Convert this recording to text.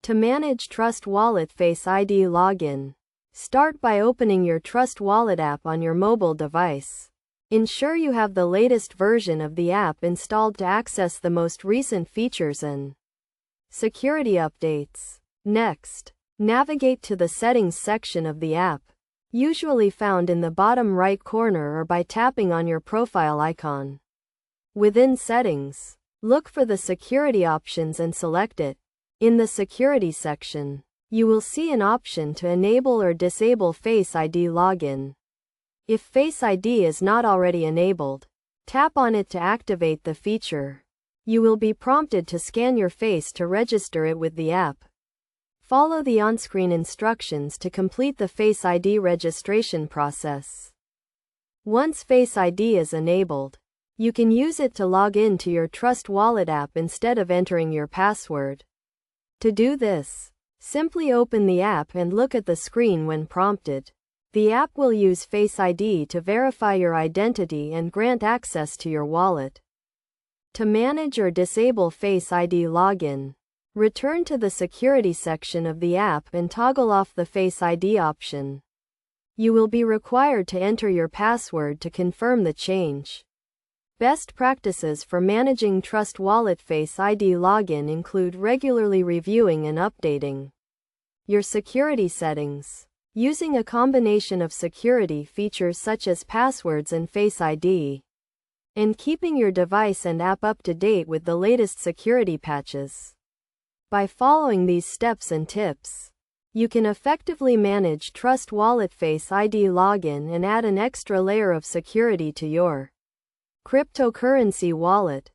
To manage Trust Wallet Face ID login, start by opening your Trust Wallet app on your mobile device. Ensure you have the latest version of the app installed to access the most recent features and security updates. Next, navigate to the Settings section of the app, usually found in the bottom right corner or by tapping on your profile icon. Within Settings, look for the Security options and select it. In the Security section, you will see an option to enable or disable Face ID login. If Face ID is not already enabled, tap on it to activate the feature. You will be prompted to scan your face to register it with the app. Follow the on-screen instructions to complete the Face ID registration process. Once Face ID is enabled, you can use it to log in to your Trust Wallet app instead of entering your password. To do this, simply open the app and look at the screen when prompted. The app will use Face ID to verify your identity and grant access to your wallet. To manage or disable Face ID login, return to the Security section of the app and toggle off the Face ID option. You will be required to enter your password to confirm the change. Best practices for managing Trust Wallet Face ID login include regularly reviewing and updating your security settings, using a combination of security features such as passwords and Face ID, and keeping your device and app up to date with the latest security patches. By following these steps and tips, you can effectively manage Trust Wallet Face ID login and add an extra layer of security to your cryptocurrency wallet.